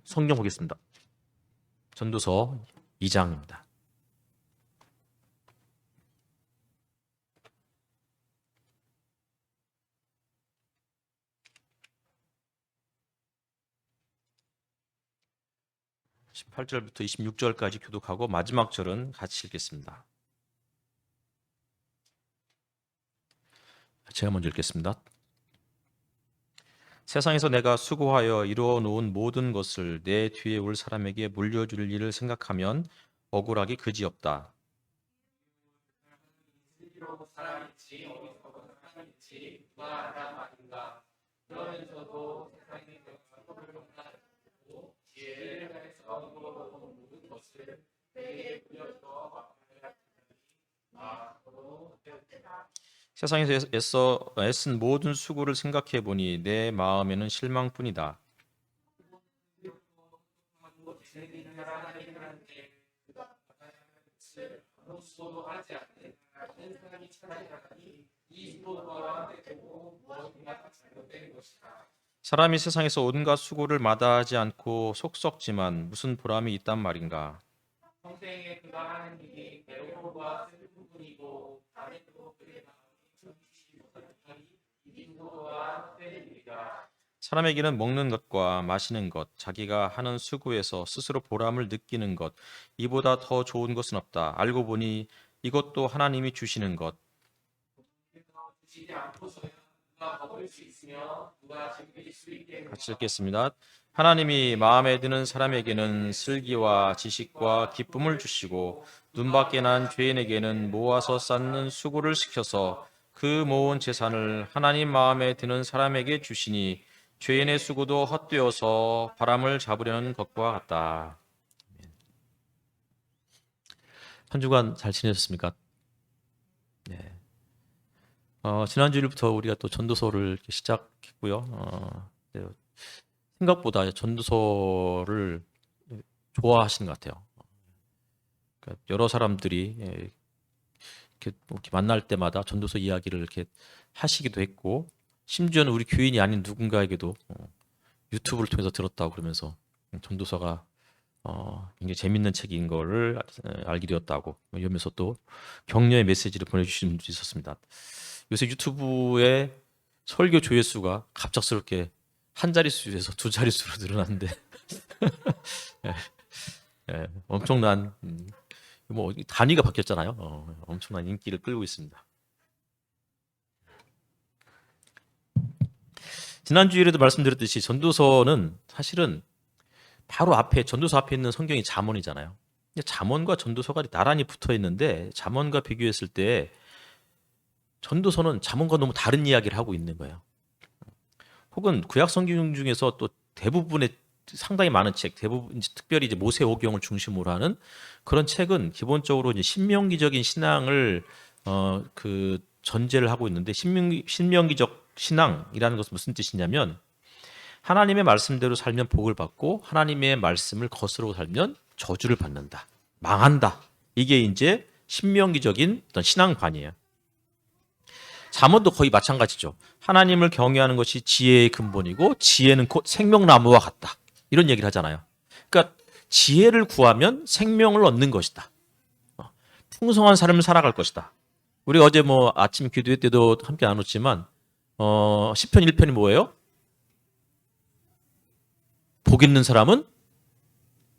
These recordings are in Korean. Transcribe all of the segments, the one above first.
성경 보겠습니다. 전도서 2장입니다. (18절부터) (26절까지) 교독하고 마지막 절은 같이 읽겠습니다. 제가 먼저 읽겠습니다. 세상에서 내가 수고하여 이루어 놓은 모든 것을 내 뒤에 올 사람에게 물려줄 일을 생각하면 억울하기 그지없다. 세상에서 애쓴 모든 수고를 생각해 보니 내 마음에는 실망뿐이다. 사람이 세상에서 온갖 수고를 마다하지 않고 속 썩지만 무슨 보람이 있단 말인가? 평생에 그가 하는 일이 괴로움과 슬픔뿐이고 다른 그의 마음이 정신이 못하니 이기도와 때리리라. 사람에게는 먹는 것과 마시는 것, 자기가 하는 수고에서 스스로 보람을 느끼는 것, 이보다 더 좋은 것은 없다. 알고 보니 이것도 하나님이 주시는 것. 주시지 않고서야 누가 먹을 수 있으며 누가 즐길 수 있겠느냐. 같이 읽겠습니다. 하나님이 마음에 드는 사람에게는 슬기와 지식과 기쁨을 주시고 눈밖에 난 죄인에게는 모아서 쌓는 수고를 시켜서 그 모은 재산을 하나님 마음에 드는 사람에게 주시니 죄인의 수고도 헛되어서 바람을 잡으려는 것과 같다. 한 주간 잘 지내셨습니까? 네. 지난주일부터 우리가 또 전도서를 시작했고요. 네. 생각보다 전도서를 좋아하시는 것 같아요. 그러니까 여러 사람들이 이렇게 만날 때마다 전도서 이야기를 이렇게 하시기도 했고, 심지어는 우리 교인이 아닌 누군가에게도 유튜브를 통해서 들었다고 그러면서 전도서가 굉장히 재밌는 책인 거를 알게 되었다고 이러면서 또 격려의 메시지를 보내주신 분도 있었습니다. 요새 유튜브에 설교 조회수가 갑작스럽게 한 자릿수에서 두 자릿수로 늘어났는데 엄청난 뭐 단위가 바뀌었잖아요. 엄청난 인기를 끌고 있습니다. 지난주에도 말씀드렸듯이 전도서는 사실은 바로 앞에 전도서 앞에 있는 성경이 잠언이잖아요. 잠언과 전도서가 나란히 붙어 있는데 잠언과 비교했을 때 전도서는 잠언과 너무 다른 이야기를 하고 있는 거예요. 혹은 구약 성경 중에서 또 대부분의 상당히 많은 책, 대부분 특별히 이제 모세오경을 중심으로 하는 그런 책은 기본적으로 이제 신명기적인 신앙을 그 전제를 하고 있는데 신명기적 신앙이라는 것은 무슨 뜻이냐면 하나님의 말씀대로 살면 복을 받고 하나님의 말씀을 거스르고 살면 저주를 받는다, 망한다. 이게 이제 신명기적인 어떤 신앙관이에요. 잠언도 거의 마찬가지죠. 하나님을 경외하는 것이 지혜의 근본이고 지혜는 곧 생명나무와 같다. 이런 얘기를 하잖아요. 그러니까 지혜를 구하면 생명을 얻는 것이다. 풍성한 삶을 살아갈 것이다. 우리 어제 뭐 아침 기도회 때도 함께 나눴지만 시편 1편이 뭐예요? 복 있는 사람은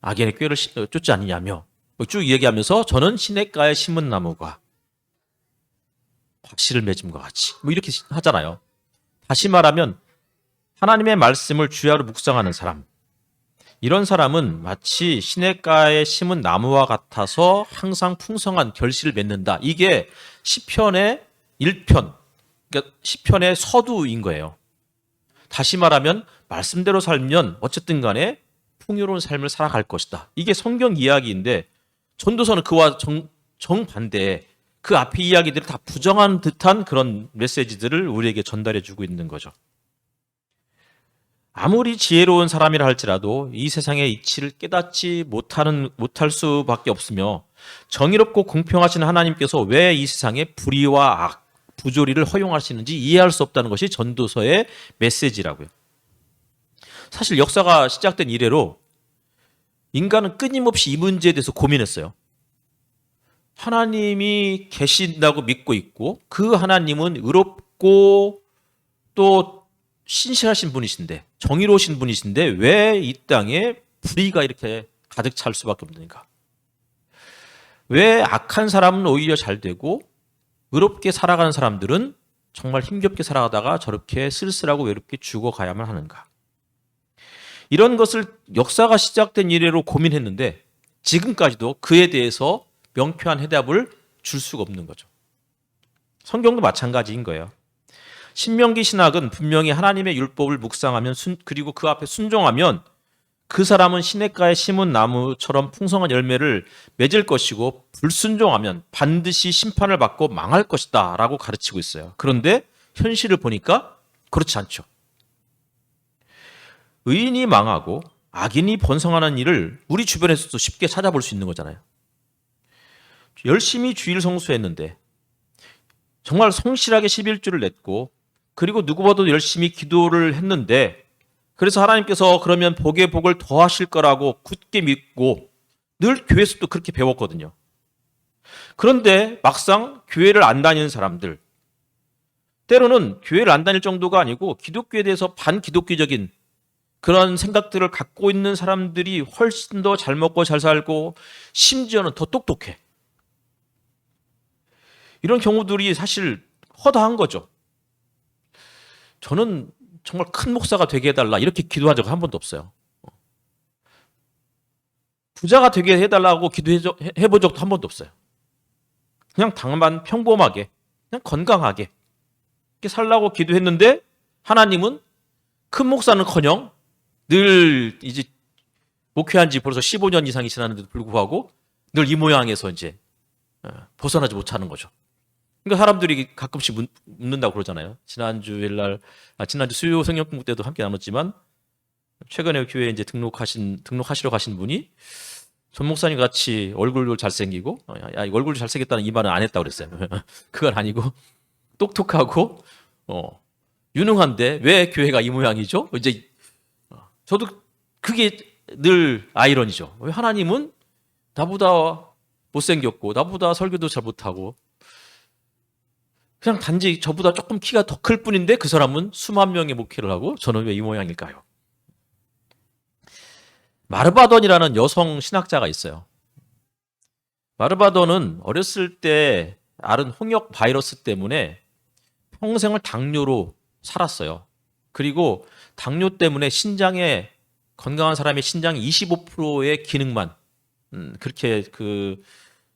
악인의 꾀를 쫓지 않느냐며 쭉 얘기하면서 저는 시냇가에 심은 나무가 곽실을 맺음과 같이 뭐 이렇게 하잖아요. 다시 말하면 하나님의 말씀을 주야로 묵상하는 사람, 이런 사람은 마치 시냇가에 심은 나무와 같아서 항상 풍성한 결실을 맺는다. 이게 시편의 1편, 그러니까 시편의 서두인 거예요. 다시 말하면 말씀대로 살면 어쨌든 간에 풍요로운 삶을 살아갈 것이다. 이게 성경 이야기인데 전도서는 그와 정반대에 그 앞의 이야기들을 다 부정한 듯한 그런 메시지들을 우리에게 전달해 주고 있는 거죠. 아무리 지혜로운 사람이라 할지라도 이 세상의 이치를 깨닫지 못할 수밖에 없으며 정의롭고 공평하신 하나님께서 왜 이 세상에 불의와 악, 부조리를 허용하시는지 이해할 수 없다는 것이 전도서의 메시지라고요. 사실 역사가 시작된 이래로 인간은 끊임없이 이 문제에 대해서 고민했어요. 하나님이 계신다고 믿고 있고 그 하나님은 의롭고 또 신실하신 분이신데 정의로우신 분이신데 왜 이 땅에 불의가 이렇게 가득 찰 수밖에 없는가? 왜 악한 사람은 오히려 잘 되고 의롭게 살아가는 사람들은 정말 힘겹게 살아가다가 저렇게 쓸쓸하고 외롭게 죽어가야만 하는가? 이런 것을 역사가 시작된 이래로 고민했는데 지금까지도 그에 대해서 명쾌한 해답을 줄 수가 없는 거죠. 성경도 마찬가지인 거예요. 신명기 신학은 분명히 하나님의 율법을 묵상하면 그리고 그 앞에 순종하면 그 사람은 시냇가에 심은 나무처럼 풍성한 열매를 맺을 것이고 불순종하면 반드시 심판을 받고 망할 것이다 라고 가르치고 있어요. 그런데 현실을 보니까 그렇지 않죠. 의인이 망하고 악인이 번성하는 일을 우리 주변에서도 쉽게 찾아볼 수 있는 거잖아요. 열심히 주일 성수했는데 정말 성실하게 11주를 냈고 그리고 누구보다도 열심히 기도를 했는데 그래서 하나님께서 그러면 복에 복을 더하실 거라고 굳게 믿고 늘 교회에서도 그렇게 배웠거든요. 그런데 막상 교회를 안 다니는 사람들 때로는 교회를 안 다닐 정도가 아니고 기독교에 대해서 반기독교적인 그런 생각들을 갖고 있는 사람들이 훨씬 더 잘 먹고 잘 살고 심지어는 더 똑똑해. 이런 경우들이 사실 허다한 거죠. 저는 정말 큰 목사가 되게 해달라 이렇게 기도한 적은 한 번도 없어요. 부자가 되게 해달라고 기도해본 적도 한 번도 없어요. 그냥 당만 평범하게 그냥 건강하게 이렇게 살라고 기도했는데 하나님은 큰 목사는커녕 늘 이제 목회한 지 벌써 15년 이상이 지났는데도 불구하고 늘 이 모양에서 이제 벗어나지 못하는 거죠. 그러니까 사람들이 가끔씩 묻는다고 그러잖아요. 지난주 수요 성경 공부 때도 함께 나눴지만 최근에 교회에 이제 등록하시러 가신 분이 전 목사님 같이 얼굴도 잘생기고 야, 얼굴도 잘생겼다는 이 말은 안 했다고 그랬어요. 그건 아니고 똑똑하고 유능한데 왜 교회가 이 모양이죠? 이제 저도 그게 늘 아이러니죠. 왜 하나님은 나보다 못생겼고 나보다 설교도 잘 못하고 그냥 단지 저보다 조금 키가 더 클 뿐인데 그 사람은 수만 명의 목회를 하고 저는 왜 이 모양일까요? 마르바돈이라는 여성 신학자가 있어요. 마르바돈은 어렸을 때 앓은 홍역 바이러스 때문에 평생을 당뇨로 살았어요. 그리고 당뇨 때문에 건강한 사람의 신장의 25%의 기능만 그렇게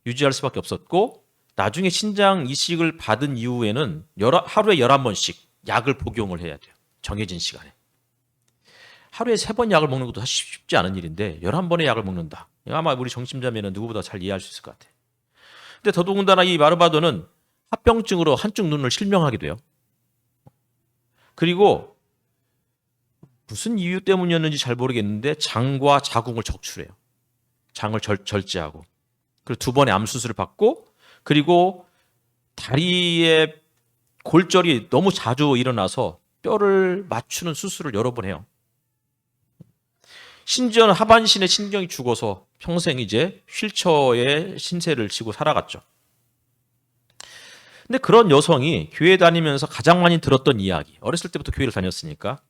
유지할 수밖에 없었고 나중에 신장 이식을 받은 이후에는 하루에 11번씩 약을 복용을 해야 돼요. 정해진 시간에. 하루에 3번 약을 먹는 것도 사실 쉽지 않은 일인데 11번의 약을 먹는다. 아마 우리 정신자매는 누구보다 잘 이해할 수 있을 것 같아요. 근데 더더군다나 이 마르바돈은 합병증으로 한쪽 눈을 실명하게 돼요. 그리고 무슨 이유 때문이었는지 잘 모르겠는데 장과 자궁을 적출해요. 장을 절제하고. 그리고 2번의 암 수술을 받고 그리고 다리에 골절이 너무 자주 일어나서 뼈를 맞추는 수술을 여러 번 해요. 심지어는 하반신의 신경이 죽어서 평생 이제 휠체어에 신세를 지고 살아갔죠. 근데 그런 여성이 교회 다니면서 가장 많이 들었던 이야기, 어렸을 때부터 교회를 다녔으니까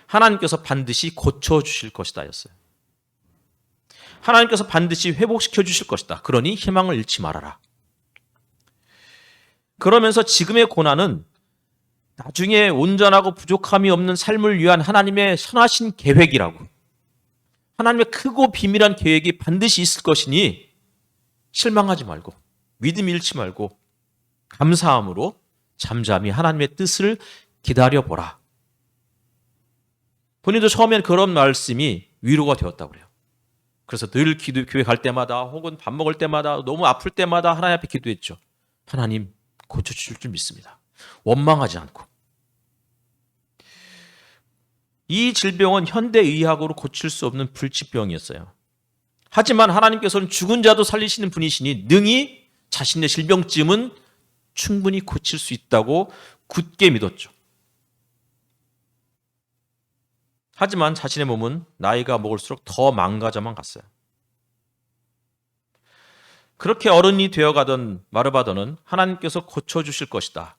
하나님께서 반드시 고쳐주실 것이다 였어요. 하나님께서 반드시 회복시켜 주실 것이다. 그러니 희망을 잃지 말아라. 그러면서 지금의 고난은 나중에 온전하고 부족함이 없는 삶을 위한 하나님의 선하신 계획이라고. 하나님의 크고 비밀한 계획이 반드시 있을 것이니 실망하지 말고 믿음 잃지 말고 감사함으로 잠잠히 하나님의 뜻을 기다려보라. 본인도 처음에는 그런 말씀이 위로가 되었다고 그래요. 그래서 늘 교회 갈 때마다 혹은 밥 먹을 때마다 너무 아플 때마다 하나님 앞에 기도했죠. 하나님 고쳐주실 줄 믿습니다. 원망하지 않고. 이 질병은 현대의학으로 고칠 수 없는 불치병이었어요. 하지만 하나님께서는 죽은 자도 살리시는 분이시니 능히 자신의 질병쯤은 충분히 고칠 수 있다고 굳게 믿었죠. 하지만 자신의 몸은 나이가 먹을수록 더 망가져만 갔어요. 그렇게 어른이 되어가던 마르바더는 하나님께서 고쳐주실 것이다.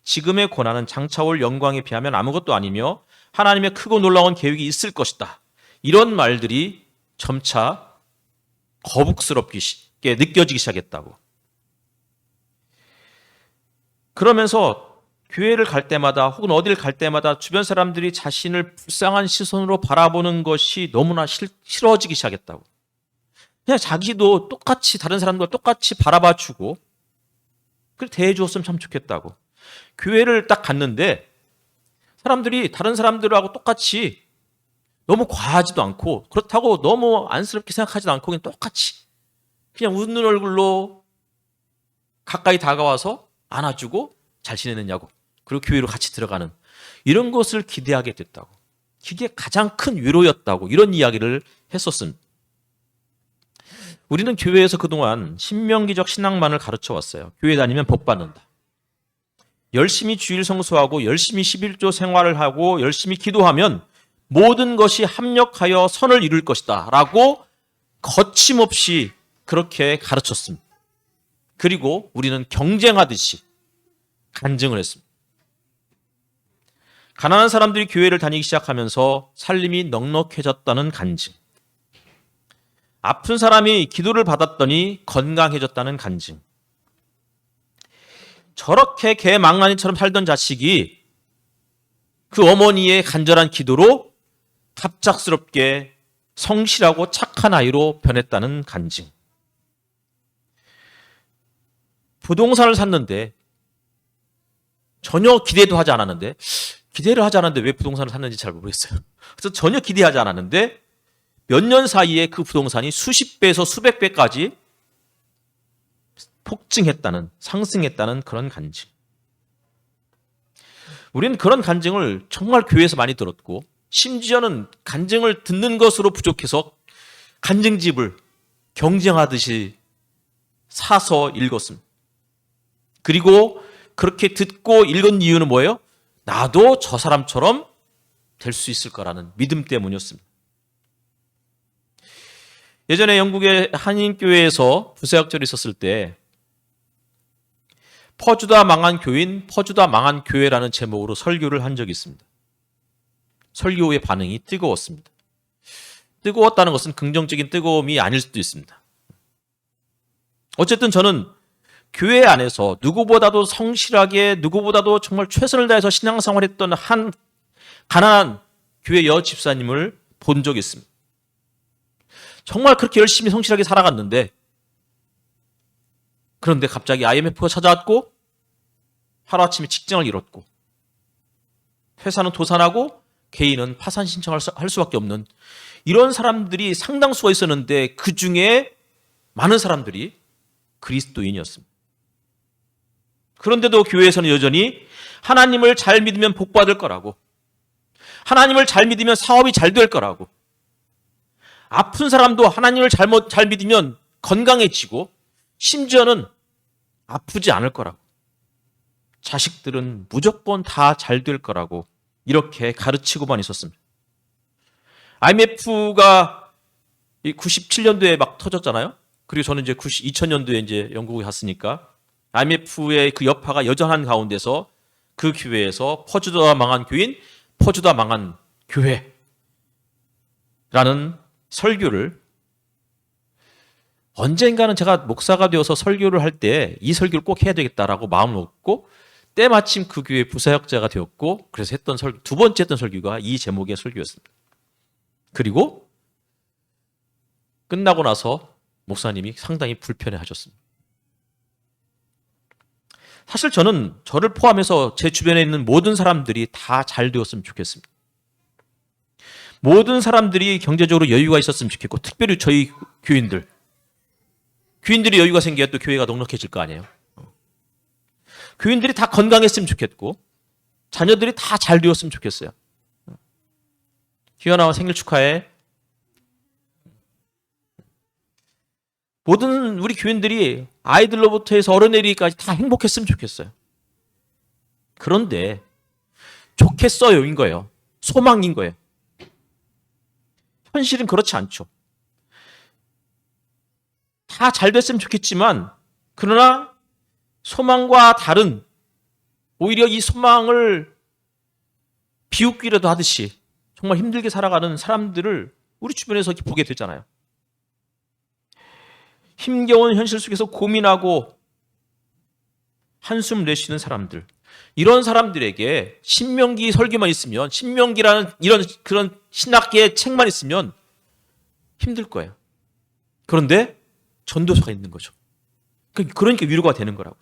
지금의 고난은 장차올 영광에 비하면 아무것도 아니며 하나님의 크고 놀라운 계획이 있을 것이다. 이런 말들이 점차 거북스럽게 느껴지기 시작했다고. 그러면서 교회를 갈 때마다 혹은 어디를 갈 때마다 주변 사람들이 자신을 불쌍한 시선으로 바라보는 것이 너무나 싫어지기 시작했다고. 그냥 자기도 똑같이 다른 사람들과 똑같이 바라봐주고 그렇게 대해주었으면 참 좋겠다고. 교회를 딱 갔는데 사람들이 다른 사람들하고 똑같이 너무 과하지도 않고 그렇다고 너무 안쓰럽게 생각하지도 않고 그냥 똑같이 그냥 웃는 얼굴로 가까이 다가와서 안아주고 잘 지내느냐고 그리고 교회로 같이 들어가는 이런 것을 기대하게 됐다고. 이게 가장 큰 위로였다고 이런 이야기를 했었습니다. 우리는 교회에서 그동안 신명기적 신앙만을 가르쳐 왔어요. 교회 다니면 복 받는다. 열심히 주일 성수하고 열심히 11조 생활을 하고 열심히 기도하면 모든 것이 합력하여 선을 이룰 것이다 라고 거침없이 그렇게 가르쳤습니다. 그리고 우리는 경쟁하듯이 간증을 했습니다. 가난한 사람들이 교회를 다니기 시작하면서 살림이 넉넉해졌다는 간증. 아픈 사람이 기도를 받았더니 건강해졌다는 간증. 저렇게 개망나니처럼 살던 자식이 그 어머니의 간절한 기도로 갑작스럽게 성실하고 착한 아이로 변했다는 간증. 부동산을 샀는데 전혀 기대도 하지 않았는데 기대를 하지 않았는데 왜 부동산을 샀는지 잘 모르겠어요. 그래서 전혀 기대하지 않았는데 몇 년 사이에 그 부동산이 수십 배에서 수백 배까지 폭증했다는, 상승했다는 그런 간증. 우리는 그런 간증을 정말 교회에서 많이 들었고 심지어는 간증을 듣는 것으로 부족해서 간증집을 경쟁하듯이 사서 읽었습니다. 그리고 그렇게 듣고 읽은 이유는 뭐예요? 나도 저 사람처럼 될 수 있을 거라는 믿음 때문이었습니다. 예전에 영국의 한인교회에서 부사역절이 있었을 때 퍼주다 망한 교인, 퍼주다 망한 교회라는 제목으로 설교를 한 적이 있습니다. 설교의 반응이 뜨거웠습니다. 뜨거웠다는 것은 긍정적인 뜨거움이 아닐 수도 있습니다. 어쨌든 저는 교회 안에서 누구보다도 성실하게 누구보다도 정말 최선을 다해서 신앙생활했던 한 가난한 교회 여집사님을 본 적이 있습니다. 정말 그렇게 열심히 성실하게 살아갔는데 그런데 갑자기 IMF가 찾아왔고 하루아침에 직장을 잃었고 회사는 도산하고 개인은 파산 신청할 할 수밖에 없는 이런 사람들이 상당수가 있었는데 그중에 많은 사람들이 그리스도인이었습니다. 그런데도 교회에서는 여전히 하나님을 잘 믿으면 복 받을 거라고 하나님을 잘 믿으면 사업이 잘 될 거라고 아픈 사람도 하나님을 잘 믿으면 건강해지고 심지어는 아프지 않을 거라고 자식들은 무조건 다 잘 될 거라고 이렇게 가르치고만 있었습니다. IMF가 97년도에 막 터졌잖아요. 그리고 저는 이제 2000년도에 이제 영국에 갔으니까 IMF의 그 여파가 여전한 가운데서 그 교회에서 퍼주다 망한 교인, 퍼주다 망한 교회라는 설교를 언젠가는 제가 목사가 되어서 설교를 할 때 이 설교를 꼭 해야 되겠다라고 마음을 먹고 때마침 그 교회 부사역자가 되었고 그래서 했던 설교, 두 번째 했던 설교가 이 제목의 설교였습니다. 그리고 끝나고 나서 목사님이 상당히 불편해하셨습니다. 사실 저는 저를 포함해서 제 주변에 있는 모든 사람들이 다 잘 되었으면 좋겠습니다. 모든 사람들이 경제적으로 여유가 있었으면 좋겠고 특별히 저희 교인들이 여유가 생겨야 또 교회가 넉넉해질 거 아니에요. 교인들이 다 건강했으면 좋겠고 자녀들이 다 잘 되었으면 좋겠어요. 희연아 생일 축하해. 모든 우리 교인들이 아이들로부터 해서 어른애리까지 다 행복했으면 좋겠어요. 그런데 좋겠어요인 거예요. 소망인 거예요. 현실은 그렇지 않죠. 다 잘 됐으면 좋겠지만 그러나 소망과 다른 오히려 이 소망을 비웃기라도 하듯이 정말 힘들게 살아가는 사람들을 우리 주변에서 보게 되잖아요. 힘겨운 현실 속에서 고민하고 한숨 내쉬는 사람들, 이런 사람들에게 신명기 설교만 있으면, 신명기라는 이런 그런 신학계의 책만 있으면 힘들 거예요. 그런데 전도서가 있는 거죠. 그러니까 위로가 되는 거라고.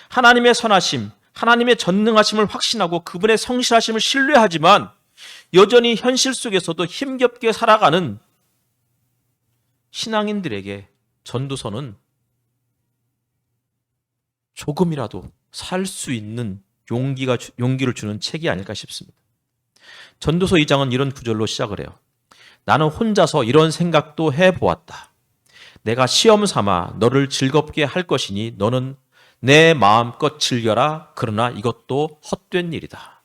하나님의 선하심, 하나님의 전능하심을 확신하고 그분의 성실하심을 신뢰하지만 여전히 현실 속에서도 힘겹게 살아가는 신앙인들에게 전도서는 조금이라도 살 수 있는 용기를 주는 책이 아닐까 싶습니다. 전도서 2장은 이런 구절로 시작을 해요. 나는 혼자서 이런 생각도 해보았다. 내가 시험 삼아 너를 즐겁게 할 것이니 너는 내 마음껏 즐겨라. 그러나 이것도 헛된 일이다.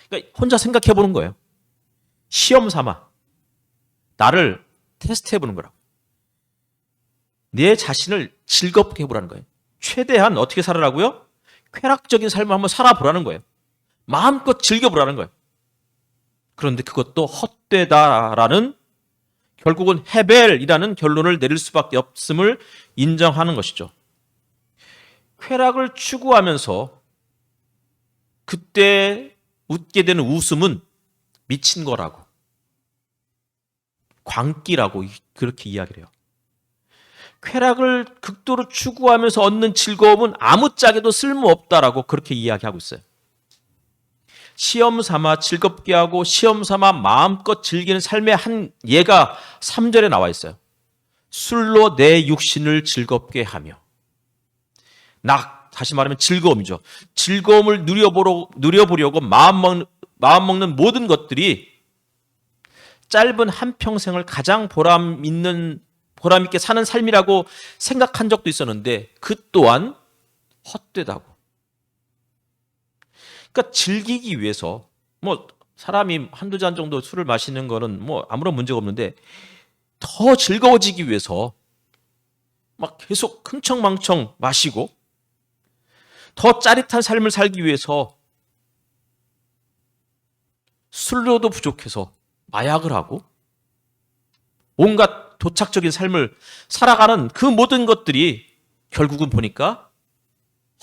그러니까 혼자 생각해 보는 거예요. 시험 삼아 나를 테스트해 보는 거라고. 내 자신을 즐겁게 해보라는 거예요. 최대한 어떻게 살아라고요? 쾌락적인 삶을 한번 살아보라는 거예요. 마음껏 즐겨보라는 거예요. 그런데 그것도 헛되다라는, 결국은 헤벨이라는 결론을 내릴 수밖에 없음을 인정하는 것이죠. 쾌락을 추구하면서 그때 웃게 되는 웃음은 미친 거라고, 광기라고 그렇게 이야기를 해요. 쾌락을 극도로 추구하면서 얻는 즐거움은 아무짝에도 쓸모없다라고 그렇게 이야기하고 있어요. 시험 삼아 즐겁게 하고 시험 삼아 마음껏 즐기는 삶의 한 예가 3절에 나와 있어요. 술로 내 육신을 즐겁게 하며. 다시 말하면 즐거움이죠. 즐거움을 누려보려고 마음 먹는 모든 것들이 짧은 한평생을 가장 보람 있게 사는 삶이라고 생각한 적도 있었는데 그 또한 헛되다고. 그러니까 즐기기 위해서 사람이 한두 잔 정도 술을 마시는 거는 아무런 문제가 없는데 더 즐거워지기 위해서 막 계속 흥청망청 마시고 더 짜릿한 삶을 살기 위해서 술로도 부족해서 마약을 하고 온갖 도착적인 삶을 살아가는 그 모든 것들이 결국은 보니까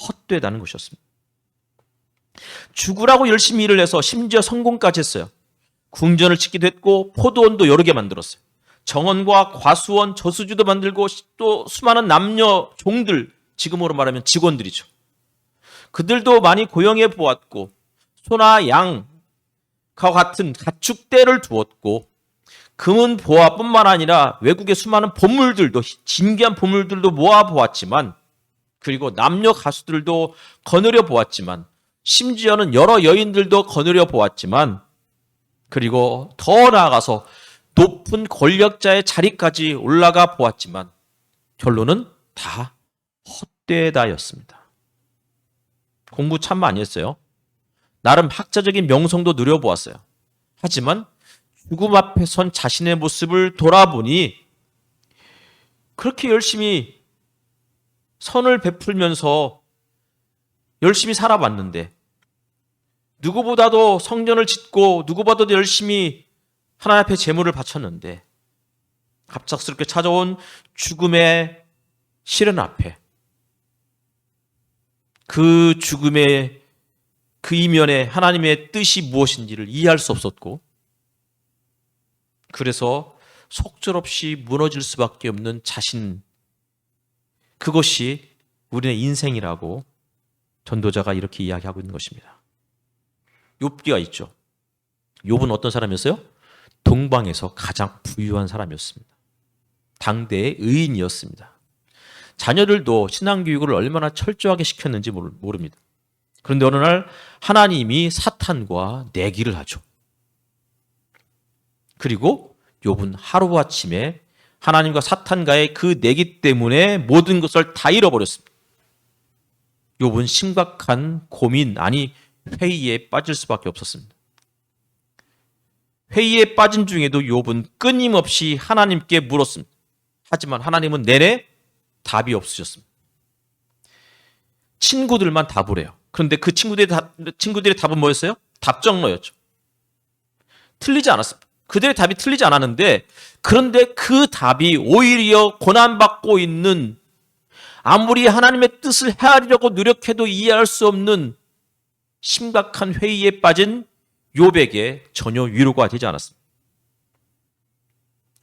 헛되다는 것이었습니다. 죽으라고 열심히 일을 해서 심지어 성공까지 했어요. 궁전을 짓기도 했고 포도원도 여러 개 만들었어요. 정원과 과수원, 저수지도 만들고 또 수많은 남녀 종들, 지금으로 말하면 직원들이죠. 그들도 많이 고용해 보았고 소나 양과 같은 가축대를 두었고 금은 보화뿐만 아니라 외국의 수많은 보물들도, 진귀한 보물들도 모아보았지만, 그리고 남녀 가수들도 거느려 보았지만, 심지어는 여러 여인들도 거느려 보았지만, 그리고 더 나아가서 높은 권력자의 자리까지 올라가 보았지만 결론은 다 헛되다였습니다. 공부 참 많이 했어요. 나름 학자적인 명성도 누려보았어요. 하지만 죽음 앞에 선 자신의 모습을 돌아보니 그렇게 열심히 선을 베풀면서 열심히 살아봤는데, 누구보다도 성전을 짓고 누구보다도 열심히 하나님 앞에 제물을 바쳤는데 갑작스럽게 찾아온 죽음의 시련 앞에 그 죽음의 그 이면에 하나님의 뜻이 무엇인지를 이해할 수 없었고, 그래서 속절없이 무너질 수밖에 없는 자신, 그것이 우리의 인생이라고 전도자가 이렇게 이야기하고 있는 것입니다. 욥기가 있죠. 욥은 어떤 사람이었어요? 동방에서 가장 부유한 사람이었습니다. 당대의 의인이었습니다. 자녀들도 신앙교육을 얼마나 철저하게 시켰는지 모릅니다. 그런데 어느 날 하나님이 사탄과 내기를 하죠. 그리고 욥은 하루아침에 하나님과 사탄과의 그 내기 때문에 모든 것을 다 잃어버렸습니다. 욥은 심각한 고민, 회의에 빠질 수밖에 없었습니다. 회의에 빠진 중에도 욥은 끊임없이 하나님께 물었습니다. 하지만 하나님은 내내 답이 없으셨습니다. 친구들만 답을 해요. 그런데 그 친구들의 답은 뭐였어요? 답정너였죠. 틀리지 않았습니다. 그들의 답이 틀리지 않았는데, 그런데 그 답이 오히려 고난받고 있는, 아무리 하나님의 뜻을 헤아리려고 노력해도 이해할 수 없는 심각한 회의에 빠진 욥에게 전혀 위로가 되지 않았습니다.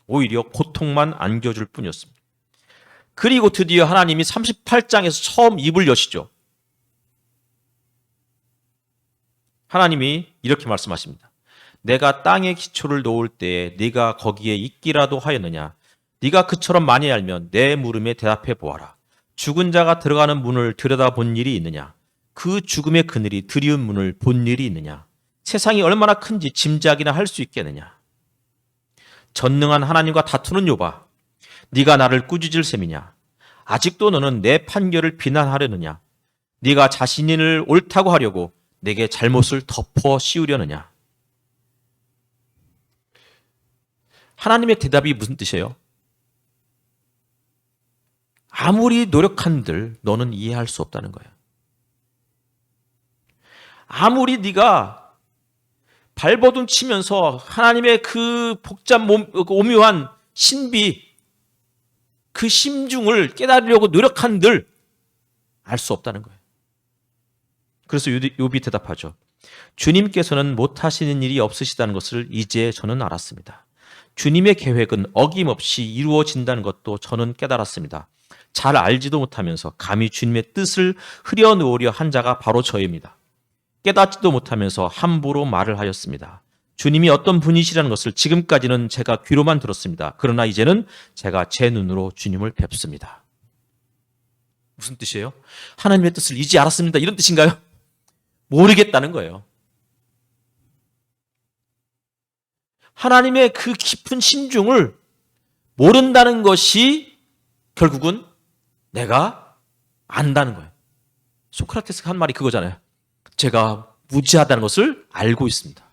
오히려 고통만 안겨줄 뿐이었습니다. 그리고 드디어 하나님이 38장에서 처음 입을 여시죠. 하나님이 이렇게 말씀하십니다. 내가 땅에 기초를 놓을 때에 네가 거기에 있기라도 하였느냐? 네가 그처럼 많이 알면 내 물음에 대답해 보아라. 죽은 자가 들어가는 문을 들여다본 일이 있느냐? 그 죽음의 그늘이 드리운 문을 본 일이 있느냐? 세상이 얼마나 큰지 짐작이나 할 수 있겠느냐? 전능한 하나님과 다투는 욥아, 네가 나를 꾸짖을 셈이냐? 아직도 너는 내 판결을 비난하려느냐? 네가 자신을 옳다고 하려고 내게 잘못을 덮어 씌우려느냐? 하나님의 대답이 무슨 뜻이에요? 아무리 노력한들 너는 이해할 수 없다는 거예요. 아무리 네가 발버둥 치면서 하나님의 그 오묘한 신비, 그 심중을 깨달으려고 노력한들 알 수 없다는 거예요. 그래서 욥이 대답하죠. 주님께서는 못하시는 일이 없으시다는 것을 이제 저는 알았습니다. 주님의 계획은 어김없이 이루어진다는 것도 저는 깨달았습니다. 잘 알지도 못하면서 감히 주님의 뜻을 흐려놓으려 한 자가 바로 저입니다. 깨닫지도 못하면서 함부로 말을 하였습니다. 주님이 어떤 분이시라는 것을 지금까지는 제가 귀로만 들었습니다. 그러나 이제는 제가 제 눈으로 주님을 뵙습니다. 무슨 뜻이에요? 하나님의 뜻을 이제 알았습니다. 이런 뜻인가요? 모르겠다는 거예요. 하나님의 그 깊은 심중을 모른다는 것이 결국은 내가 안다는 거예요. 소크라테스가 한 말이 그거잖아요. 제가 무지하다는 것을 알고 있습니다.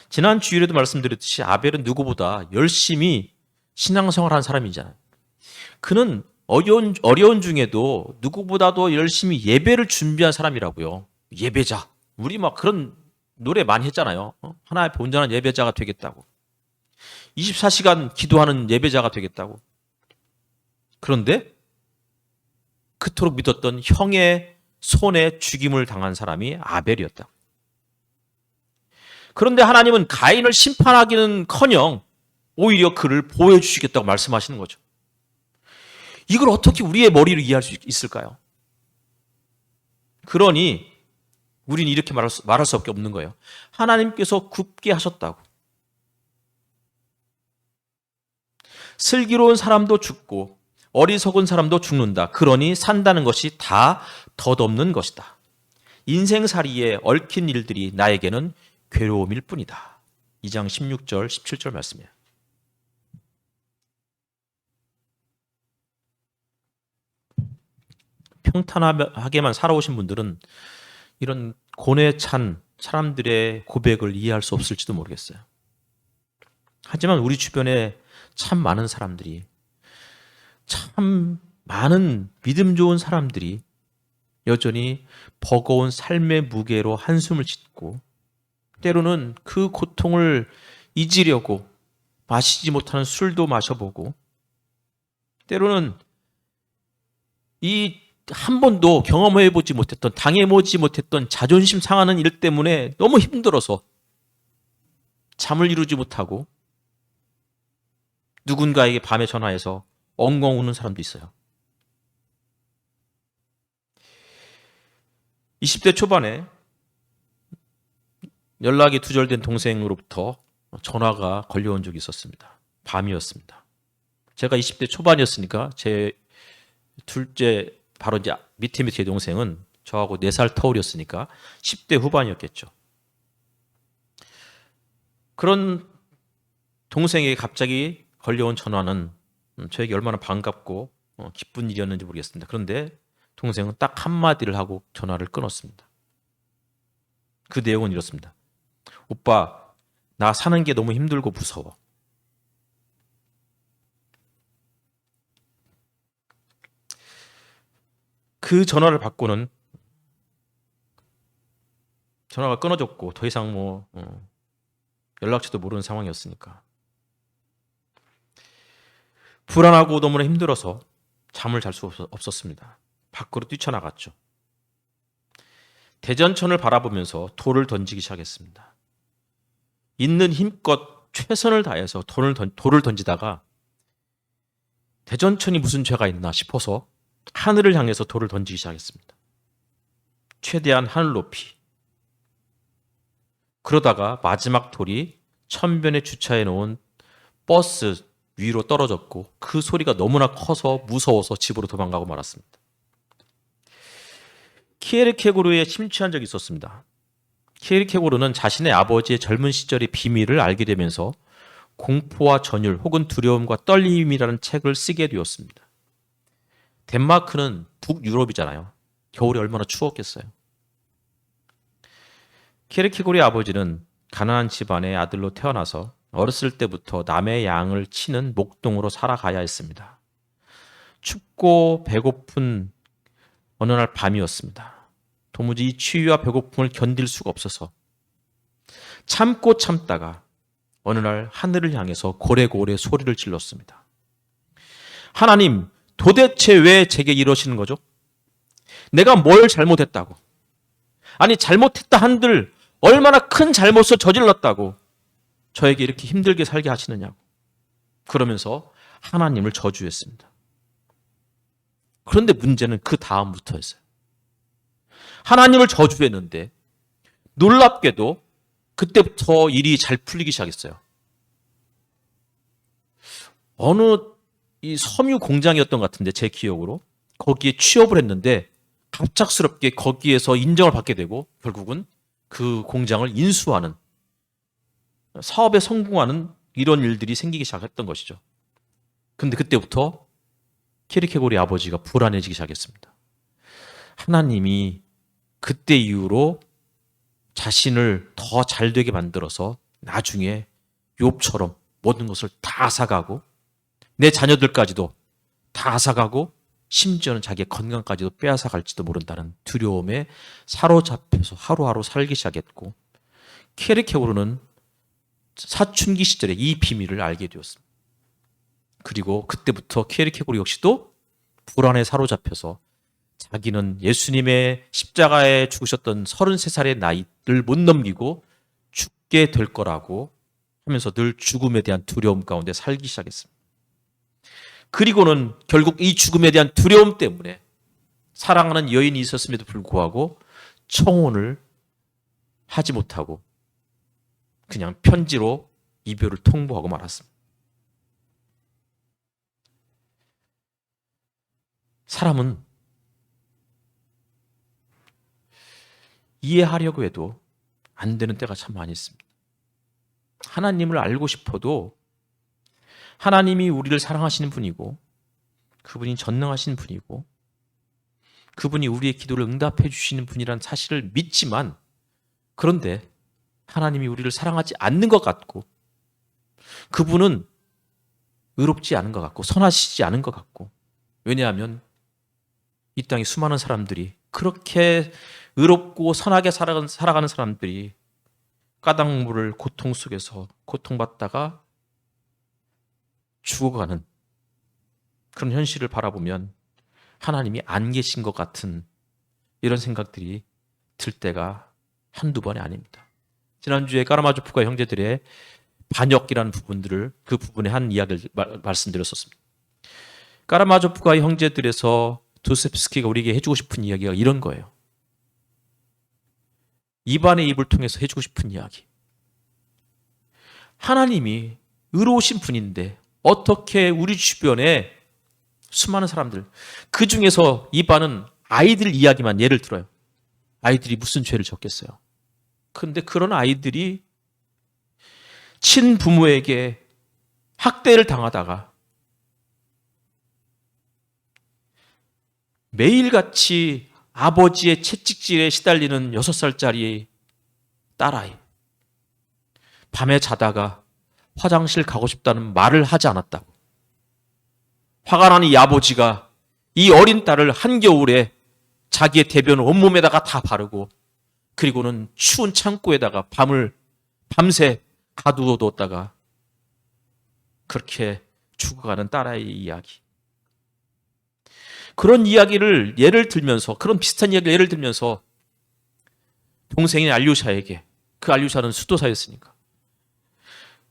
지난 주일에도 말씀드렸듯이 아벨은 누구보다 열심히 신앙생활한 사람이잖아요. 그는 어려운 중에도 누구보다도 열심히 예배를 준비한 사람이라고요. 예배자. 우리 막 그런 노래 많이 했잖아요. 하나 앞에 온전한 예배자가 되겠다고. 24시간 기도하는 예배자가 되겠다고. 그런데 그토록 믿었던 형의 손에 죽임을 당한 사람이 아벨이었다. 그런데 하나님은 가인을 심판하기는커녕 오히려 그를 보호해 주시겠다고 말씀하시는 거죠. 이걸 어떻게 우리의 머리로 이해할 수 있을까요? 그러니 우리는 이렇게 말할 수밖에 없는 거예요. 하나님께서 굽게 하셨다고. 슬기로운 사람도 죽고 어리석은 사람도 죽는다. 그러니 산다는 것이 다 덧없는 것이다. 인생살이에 얽힌 일들이 나에게는 괴로움일 뿐이다. 2장 16절, 17절 말씀이에요. 평탄하게만 살아오신 분들은 이런 고뇌에 찬 사람들의 고백을 이해할 수 없을지도 모르겠어요. 하지만 우리 주변에 참 많은 사람들이, 참 많은 믿음 좋은 사람들이 여전히 버거운 삶의 무게로 한숨을 짓고 때로는 그 고통을 잊으려고 마시지 못하는 술도 마셔보고 때로는 이 한 번도 경험해보지 못했던, 당해보지 못했던 자존심 상하는 일 때문에 너무 힘들어서 잠을 이루지 못하고 누군가에게 밤에 전화해서 엉엉 우는 사람도 있어요. 20대 초반에 연락이 두절된 동생으로부터 전화가 걸려온 적이 있었습니다. 밤이었습니다. 제가 20대 초반이었으니까 제 둘째 바로 이제 밑에 동생은 저하고 4살 터울이었으니까 10대 후반이었겠죠. 그런 동생에게 갑자기 걸려온 전화는 저에게 얼마나 반갑고 기쁜 일이었는지 모르겠습니다. 그런데 동생은 딱 한마디를 하고 전화를 끊었습니다. 그 내용은 이렇습니다. 오빠, 나 사는 게 너무 힘들고 무서워. 그 전화를 받고는 전화가 끊어졌고 더 이상 연락처도 모르는 상황이었으니까 불안하고 너무나 힘들어서 잠을 잘 수 없었습니다. 밖으로 뛰쳐나갔죠. 대전천을 바라보면서 돌을 던지기 시작했습니다. 있는 힘껏 최선을 다해서 돌을 던지다가 대전천이 무슨 죄가 있나 싶어서 하늘을 향해서 돌을 던지기 시작했습니다. 최대한 하늘 높이. 그러다가 마지막 돌이 천변에 주차해 놓은 버스 위로 떨어졌고 그 소리가 너무나 커서 무서워서 집으로 도망가고 말았습니다. 키에르케고르에 심취한 적이 있었습니다. 키에르케고르는 자신의 아버지의 젊은 시절의 비밀을 알게 되면서 공포와 전율 혹은 두려움과 떨림이라는 책을 쓰게 되었습니다. 덴마크는 북유럽이잖아요. 겨울이 얼마나 추웠겠어요. 키에르케고르의 아버지는 가난한 집안의 아들로 태어나서 어렸을 때부터 남의 양을 치는 목동으로 살아가야 했습니다. 춥고 배고픈 어느 날 밤이었습니다. 도무지 이 추위와 배고픔을 견딜 수가 없어서 참고 참다가 어느 날 하늘을 향해서 고래고래 소리를 질렀습니다. 하나님, 도대체 왜 제게 이러시는 거죠? 내가 뭘 잘못했다고? 아니, 잘못했다 한들 얼마나 큰 잘못을 저질렀다고 저에게 이렇게 힘들게 살게 하시느냐고. 그러면서 하나님을 저주했습니다. 그런데 문제는 그 다음부터였어요. 하나님을 저주했는데 놀랍게도 그때부터 일이 잘 풀리기 시작했어요. 어느 이 섬유 공장이었던 것 같은데 제 기억으로 거기에 취업을 했는데 갑작스럽게 거기에서 인정을 받게 되고 결국은 그 공장을 인수하는 사업에 성공하는 이런 일들이 생기기 시작했던 것이죠. 근데 그때부터 키에르케고르의 아버지가 불안해지기 시작했습니다. 하나님이 그때 이후로 자신을 더 잘되게 만들어서 나중에 욥처럼 모든 것을 다 앗아가고 내 자녀들까지도 다 앗아가고 심지어는 자기의 건강까지도 빼앗아갈지도 모른다는 두려움에 사로잡혀서 하루하루 살기 시작했고 키에르케고르는 사춘기 시절에 이 비밀을 알게 되었습니다. 그리고 그때부터 키에르케고르 역시도 불안에 사로잡혀서 자기는 예수님의 십자가에 죽으셨던 33살의 나이를 못 넘기고 죽게 될 거라고 하면서 늘 죽음에 대한 두려움 가운데 살기 시작했습니다. 그리고는 결국 이 죽음에 대한 두려움 때문에 사랑하는 여인이 있었음에도 불구하고 청혼을 하지 못하고 그냥 편지로 이별을 통보하고 말았습니다. 사람은 이해하려고 해도 안 되는 때가 참 많이 있습니다. 하나님을 알고 싶어도 하나님이 우리를 사랑하시는 분이고 그분이 전능하신 분이고 그분이 우리의 기도를 응답해 주시는 분이라는 사실을 믿지만 그런데 하나님이 우리를 사랑하지 않는 것 같고 그분은 의롭지 않은 것 같고 선하시지 않은 것 같고 왜냐하면 이 땅에 수많은 사람들이 그렇게 의롭고 선하게 살아가는 사람들이 까닭물을 고통 속에서 고통받다가 죽어가는 그런 현실을 바라보면 하나님이 안 계신 것 같은 이런 생각들이 들 때가 한두 번이 아닙니다. 지난주에 까라마조프가 형제들의 반역이라는 부분들을 그 부분에 한 이야기를 말씀드렸었습니다. 까라마조프가 형제들에서 도스토옙스키가 우리에게 해주고 싶은 이야기가 이런 거예요. 이반의 입을 통해서 해주고 싶은 이야기. 하나님이 의로우신 분인데 어떻게 우리 주변에 수많은 사람들 그 중에서 이반은 아이들 이야기만 예를 들어요. 아이들이 무슨 죄를 졌겠어요. 그런데 그런 아이들이 친부모에게 학대를 당하다가 매일같이 아버지의 채찍질에 시달리는 6살짜리 딸아이. 밤에 자다가 화장실 가고 싶다는 말을 하지 않았다고. 화가 나는 이 아버지가 이 어린 딸을 한겨울에 자기의 대변을 온몸에다가 다 바르고 그리고는 추운 창고에다가 밤새 가두어뒀다가 그렇게 죽어가는 딸아이 이야기. 그런 이야기를 예를 들면서, 그런 비슷한 이야기를 예를 들면서 동생인 알류샤에게, 그 알류샤는 수도사였으니까,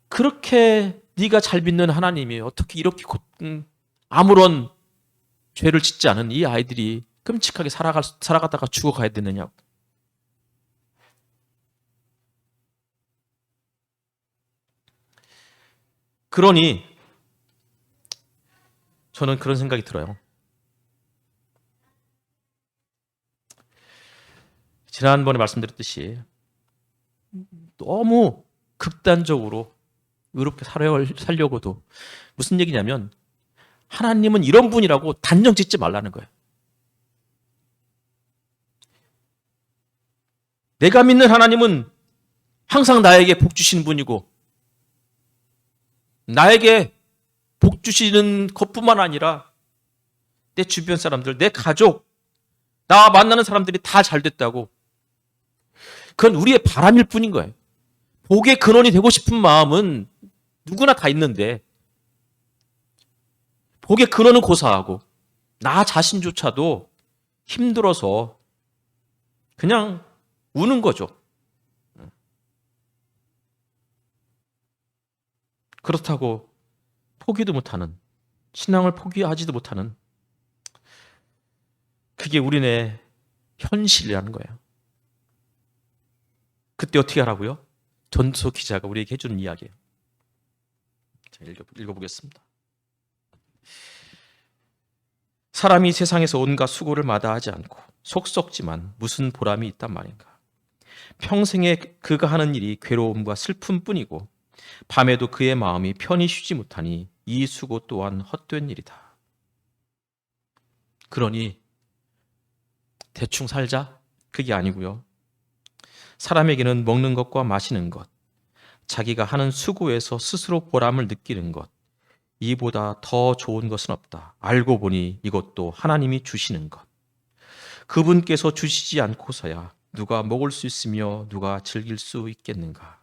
그렇게 네가 잘 믿는 하나님이 어떻게 이렇게 아무런 죄를 짓지 않은 이 아이들이 끔찍하게 살아가다가 죽어가야 되느냐고. 그러니 저는 그런 생각이 들어요. 지난번에 말씀드렸듯이 너무 극단적으로 의롭게 살려고도 무슨 얘기냐면 하나님은 이런 분이라고 단정 짓지 말라는 거예요. 내가 믿는 하나님은 항상 나에게 복 주시는 분이고 나에게 복 주시는 것뿐만 아니라 내 주변 사람들, 내 가족, 나 만나는 사람들이 다 잘 됐다고. 그건 우리의 바람일 뿐인 거예요. 복의 근원이 되고 싶은 마음은 누구나 다 있는데 복의 근원은 고사하고 나 자신조차도 힘들어서 그냥 우는 거죠. 그렇다고 포기도 못하는, 신앙을 포기하지도 못하는, 그게 우리네 현실이라는 거예요. 그때 어떻게 하라고요? 전도서 기자가 우리에게 해주는 이야기예요. 자, 읽어보겠습니다. 사람이 세상에서 온갖 수고를 마다하지 않고 속 썩지만 무슨 보람이 있단 말인가. 평생에 그가 하는 일이 괴로움과 슬픔뿐이고 밤에도 그의 마음이 편히 쉬지 못하니 이 수고 또한 헛된 일이다. 그러니 대충 살자? 그게 아니고요. 사람에게는 먹는 것과 마시는 것, 자기가 하는 수고에서 스스로 보람을 느끼는 것, 이보다 더 좋은 것은 없다. 알고 보니 이것도 하나님이 주시는 것. 그분께서 주시지 않고서야 누가 먹을 수 있으며 누가 즐길 수 있겠는가.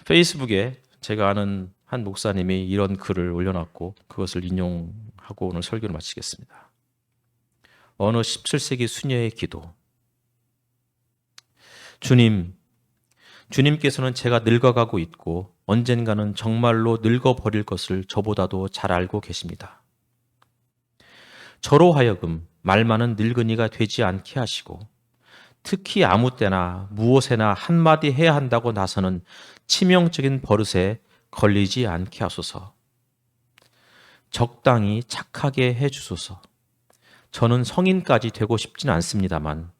페이스북에 제가 아는 한 목사님이 이런 글을 올려놨고 그것을 인용하고 오늘 설교를 마치겠습니다. 어느 17세기 수녀의 기도. 주님께서는 제가 늙어가고 있고 언젠가는 정말로 늙어버릴 것을 저보다도 잘 알고 계십니다. 저로 하여금 말 많은 늙은이가 되지 않게 하시고 특히 아무 때나 무엇에나 한마디 해야 한다고 나서는 치명적인 버릇에 걸리지 않게 하소서. 적당히 착하게 해주소서. 저는 성인까지 되고 싶진 않습니다만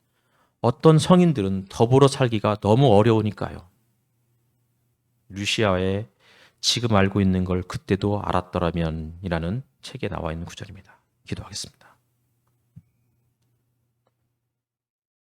어떤 성인들은 더불어 살기가 너무 어려우니까요. 루시아의 지금 알고 있는 걸 그때도 알았더라면 이라는 책에 나와 있는 구절입니다. 기도하겠습니다.